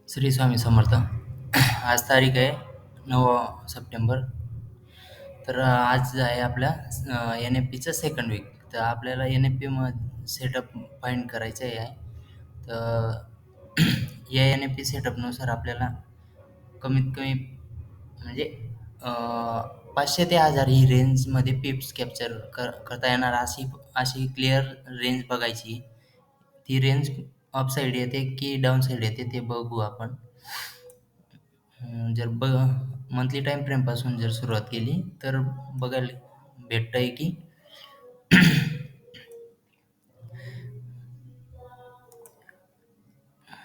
श्री स्वामी समर्थ. आज तारीख आहे 9 सप्टेंबर. तर आज आहे आपल्या एन एफ पीचं सेकंड वीक. तर आपल्याला N F P setup find करायचं आहे. तर या एन एफ पी सेटअपनुसार आपल्याला कमीत कमी म्हणजे 500 ते 1000 ही रेंजमध्ये पिप्स कॅप्चर करता येणार अशी अशी क्लिअर रेंज बघायची. ती रेंज अप साईड येते की डाऊन साईड येते ते बघू आपण. जर मंथली टाइम फ्रेमपासून जर सुरुवात केली तर बघायला भेटतंय की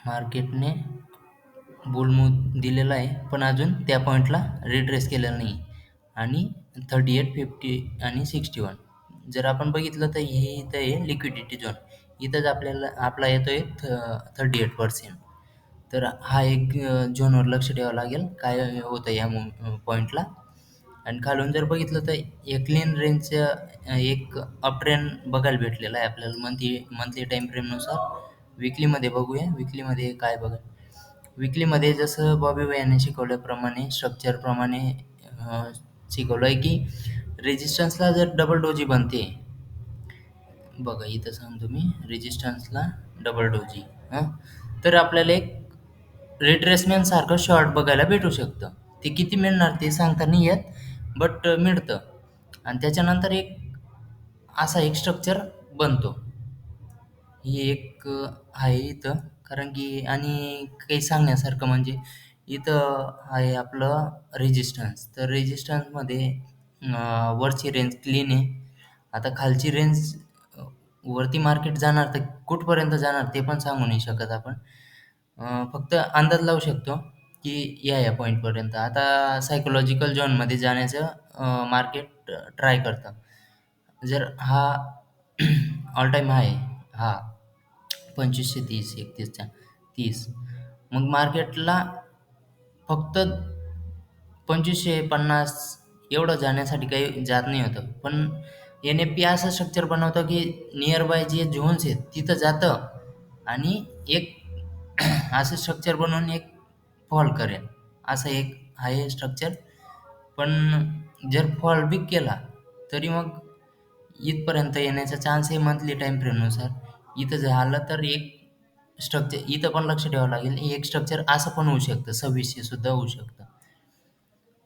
मार्केटने बुल मूव्ह दिलेला आहे, पण अजून त्या पॉईंटला रिट्रेस केलेला नाही. आणि 38, 50 आणि 61 जर आपण बघितलं तर हे इथं आहे लिक्विडिटी झोन. इथंच आपल्याला आपला येतोय 38%. तर हा एक झोनवर लक्ष ठेवावं लागेल काय होतं या पॉईंटला. आणि खालून जर बघितलं तर एक क्लीन रेंजचं एक अप ट्रेंड बघायला भेटलेला आहे आपल्याला मंथली टाईम फ्रेमनुसार. विकलीमध्ये बघूया, विकलीमध्ये काय बघा. विकलीमध्ये जसं बॉबी भाई यांनी शिकवल्याप्रमाणे स्ट्रक्चरप्रमाणे शिकवलं आहे की रेजिस्टन्सला जर डबल डोजी बनते. बघा इथं सांगतो मी, रेजिस्टन्सला डबल डोजी हां, तर आपल्याला एक रिट्रेसमेंट सारखं शॉर्ट बघायला भेटू शकतं. ते किती मिळणार ते सांगता नाही येत, बट मिळतं. आणि त्याच्यानंतर एक असा एक स्ट्रक्चर बनतो. ही एक आहे इथं. कारण की आणि काही सांगण्यासारखं म्हणजे इथं आहे आपलं रेजिस्टन्स. तर रेजिस्टन्समध्ये वरची रेंज क्लीन आहे. आता खालची रेंज वरती मार्केट जाणार तर कुठपर्यंत जाणार ते पण सांगू नाही शकत आपण. फक्त अंदाज लावू शकतो की या पॉईंटपर्यंत. आता सायकॉलॉजिकल झोनमध्ये जाण्याचं मार्केट ट्राय करतं. जर हा ऑल टाईम हाय हा 2530, 31चा 30, मग मार्केटला फक्त 2550 एवढं जाण्यासाठी काही जात नाही होतं. पण एन एफ पी असं स्ट्रक्चर बनवतं की नियर बाय जे झोन्स आहेत तिथं जातं आणि एक असं स्ट्रक्चर बनवून एक फॉल करेल, असं एक आहे स्ट्रक्चर. पण जर फॉल बी केला तरी मग इथपर्यंत येण्याचा चान्स आहे मंथली टाईम फ्रेमनुसार. इथं झालं तर एक स्ट्रक्चर इथं पण लक्ष ठेवावं लागेल. एक स्ट्रक्चर असं पण होऊ शकतं, 2600 सुद्धा होऊ शकतं.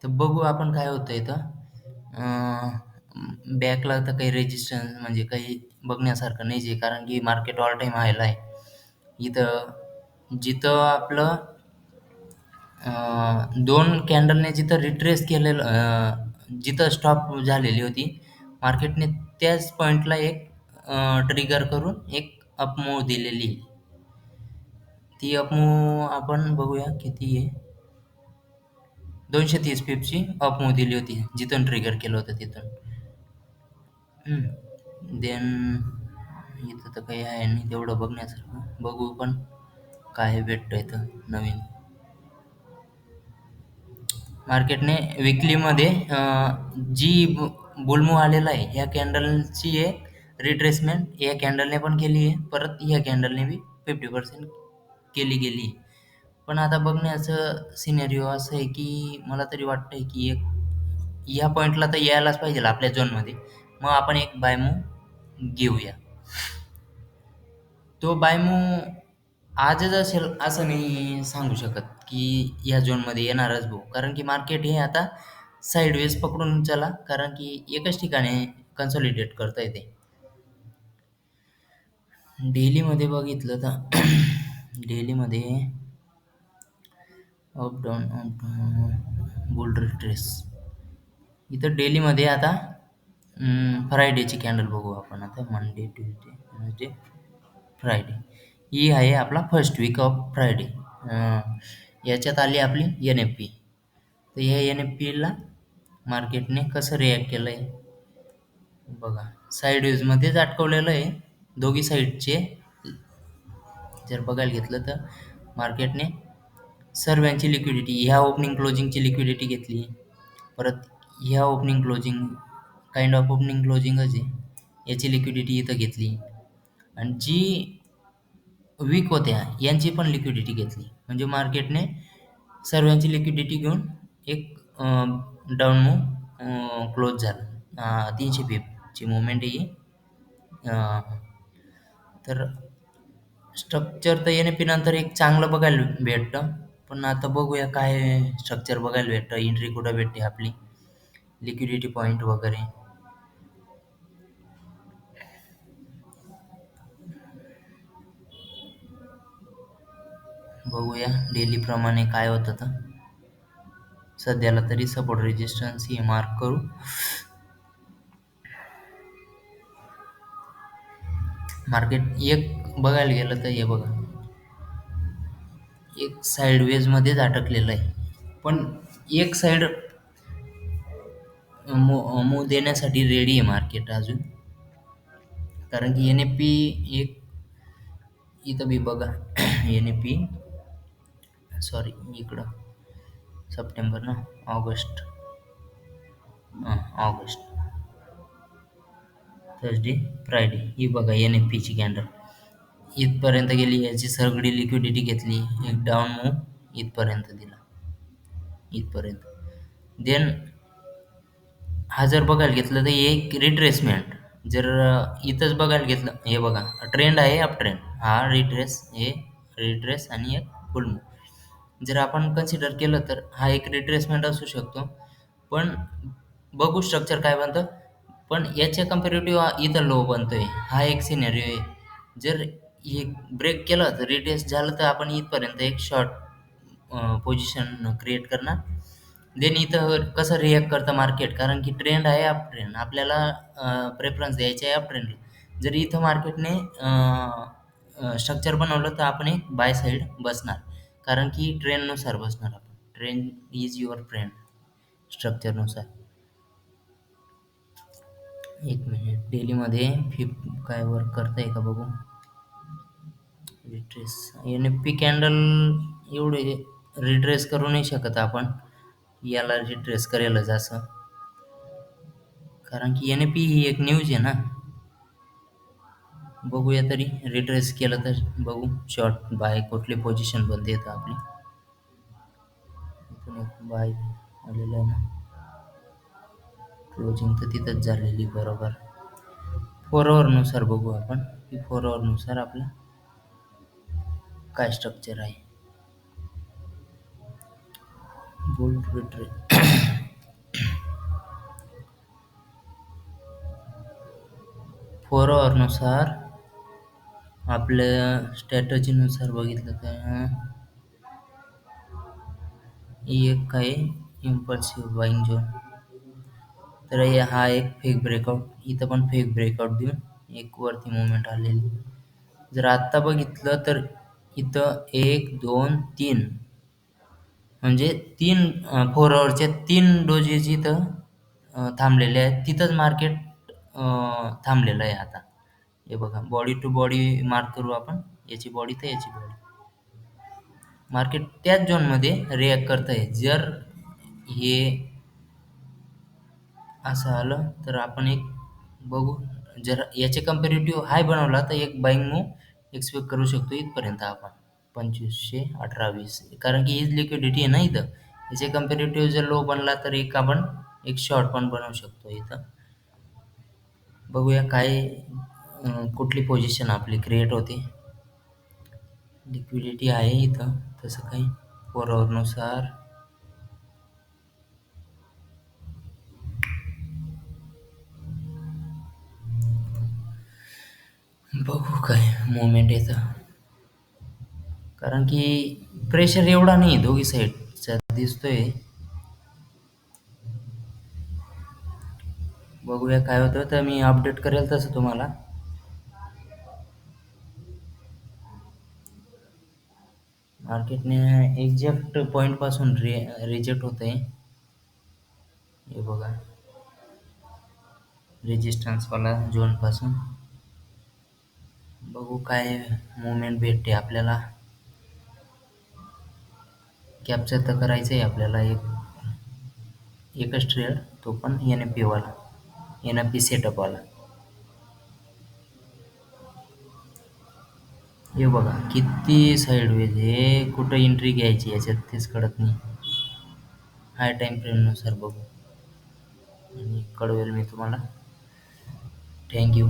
तर बघू आपण काय होतं इथं. बॅकला तर काही रेजिस्टन्स म्हणजे काही बघण्यासारखं नाहीच आहे, कारण की मार्केट ऑल टाईम हायला आहे. इथं जिथं आपलं 2 कॅन्डलने जिथं रिट्रेस केलेलं, जिथं स्टॉप झालेली होती मार्केटने, त्याच पॉईंटला एक ट्रिगर करून एक अप मूव्ह दिलेली. ती अप मूव्ह आपण बघूया किती आहे. 230 पिपची अप मूव्ह दिली होती जिथून ट्रिगर केलं होतं तिथून. देन इथं तर काही आहे नाही तेवढं बघण्यासारखं. बघू पण काय भेटतं इथं नवीन. मार्केटने विकलीमध्ये जी बुल मूव्ह आलेला आहे ह्या कॅन्डलची एक रिट्रेसमेंट या कॅन्डलने पण केली आहे. परत ह्या कॅन्डलने बी 50% केली गेली. पण आता बघण्याचं सिनेरिओ असं आहे की मला तरी वाटतंय की एक ह्या पॉईंटला तर यायलाच पाहिजे आपल्या झोनमध्ये. मग आपण एक बाय मूव्ह घेऊया. तो बाय मूव्ह आजच असेल असं नाही सांगू शकत की या झोनमध्ये येणारच भाऊ. कारण की मार्केट हे आता साईडवेज पकडून चला, कारण की एकच ठिकाणी कन्सॉलिडेट करता येते. डेलीमध्ये बघितलं तर डेलीमध्ये up down up down bull retrace. इथं डेलीमध्ये आता फ्रायडेची कॅन्डल बघू आपण. आता मंडे, ट्यूजडे, वेडनेसडे, फ्रायडे. ही आहे आपला फर्स्ट वीक ऑफ फ्रायडे. याच्यात आली आपली एन एफ पी. तर ह्या एन एफ पीला मार्केटने कसं रिॲक्ट केलं आहे बघा. साईडवेजमध्येच अटकवलेलं आहे दोघी साईडचे. जर बघायला घेतलं तर मार्केटने सर्वांची लिक्विडिटी, ह्या ओपनिंग क्लोजिंगची लिक्विडिटी घेतली. परत ह्या opening closing kind of opening क्लोजिंगच आहे, याची लिक्विडिटी इथं घेतली. आणि जी वीक होत्या यांची पण लिक्विडिटी घेतली. म्हणजे मार्केटने सर्वांची लिक्विडिटी घेऊन एक डाउन मूव्ह क्लोज झालं. 300 पिपची मूव्हमेंट आहे ही. तर स्ट्रक्चर तर एन-ए-पी नंतर एक चांगलं बघायला भेटतं. पण आता बघूया काय स्ट्रक्चर बघायला भेटतं, एंट्री कुठं भेटते आपली, लिक्विडिटी पॉईंट वगैरे. बघूया डेली प्रमाणे काय होतं तर. सध्याला तरी सपोर्ट रेजिस्टन्स हे मार्क करू. मार्केट एक बघायला गेलं तर हे बघा, एक साईडवेज मध्येच अटकलेलं आहे. पण एक साईड मूव्ह देण्यासाठी रेडी आहे मार्केट अजून. कारण की एन-ए-पी एक इथं बी बघा एन-ए-पी सॉरी इकडं सप्टेंबर ना ऑगस्ट ऑगस्ट थर्सडे फ्रायडे ही बघा एन-ए-पीची कॅन्डल इथपर्यंत गेली, याची सगळी लिक्विडिटी घेतली, एक डाऊन मूव्ह इथपर्यंत दिला, इथपर्यंत. देन हा जर बघायला घेतलं तर एक रिट्रेसमेंट. जर इथंच बघायला घेतलं, हे बघा ट्रेंड आहे अप ट्रेंड, हा रिट्रेस, हे रिट्रेस आणि एक फुल मूव्ह. जर आपण कन्सिडर केलं तर हा एक रिट्रेसमेंट असू शकतो. पण बघू स्ट्रक्चर काय बनतं. पण याच्या कंपॅरेटिव्ह इथं लो बनतोय, हा एक सिनेरिओ आहे. जर हे ब्रेक केलं तर रिट्रेस झालं तर आपण इथपर्यंत एक शॉर्ट पोझिशन क्रिएट करणार. देन इथं कसं रिॲक्ट करतं मार्केट, कारण की ट्रेंड आहे अप ट्रेंड, आपल्याला प्रेफरन्स द्यायचे आहे अप ट्रेंडला. जर इथं मार्केटने स्ट्रक्चर बनवलं तर आपण एक बाय साईड बसणार, कारण की ट्रेंडनुसार बसणार आपण. ट्रेंड इज युअर फ्रेंड स्ट्रक्चरनुसार. एक मिनिट डेलीमध्ये काय वर्क करतंय का बघू. रिट्रेस एन-ए-पी कॅन्डल एवढे रिट्रेस करू नाही शकत आपण, याला रिट्रेस करेलच असं, कारण की एन-ए-पी ही एक न्यूज आहे ना. बघूया तरी रिट्रेस केलं तर बघू शॉर्ट बाय कुठली पोझिशन बनते तर आपली. इथून एक बाय आलेलं आहे ना, क्लोजिंग तर तिथंच झालेली बरोबर. 4 नुसार बघू आपण की 4 नुसार आपलं काय स्ट्रक्चर आहे. बुल रिट्रेस 4 नुसार आपल्या स्ट्रॅटजीनुसार बघितलं तर ही एक काय इम्पल्सिव्ह बाईंग झोन. तर हा एक फेक ब्रेकआउट, इथं पण फेक ब्रेकआउट देऊन एक वरती मुवमेंट आलेली. जर आत्ता बघितलं तर इथं 1 2 3 म्हणजे 3 4 आवरच्या 3 डोजेस इथं थांबलेले आहेत. तिथंच मार्केट थांबलेलं आहे आता. हे बघा बॉडी टू बॉडी मार्क करू आपण, याची बॉडी तर याची बॉडी. मार्केट त्याच झोनमध्ये रिॲक्ट करतंय. जर हे असं आलं तर आपण एक बघू, जर याचे कंपॅरेटिव्ह हाय बनवला तर एक बाईंग मूव्ह एक्सपेक्ट करू शकतो इथपर्यंत आपण 2518-20, कारण की हीच लिक्विडिटी आहे ना इथं. याचे कंपॅरेटिव्ह जर लो बनला तर एक आपण एक शॉर्ट पण बनवू शकतो इथं. बघूया काय कुठली पोझिशन आपली क्रिएट होते. लिक्विडिटी आहे इथं तसं काही 4 नुसार. बघू काय मुवमेंट येतं, कारण की प्रेशर एवढा नाही दोघी साईडचा दिसतोय. बघूया काय होतं तर मी अपडेट करेल तसं तुम्हाला. मार्केटने एक्झॅक्ट पॉईंटपासून रिजेक्ट होतंय. हे बघा रेजिस्टन्सवाला झोनपासून. बघू काय मुवमेंट भेटते आपल्याला. कॅप्चर तर करायचं आहे आपल्याला एकच ट्रेड, तो पण एन-ए-पी वाला, एन-ए-पी सेटअपवाला. हे बघा किती साईडवेज हे कुठं एंट्री घ्यायची याच्यात तेच कळत नाही. हाय टाइम फ्रेमनुसार बघू आणि कळवेल मी तुम्हाला. Thank you.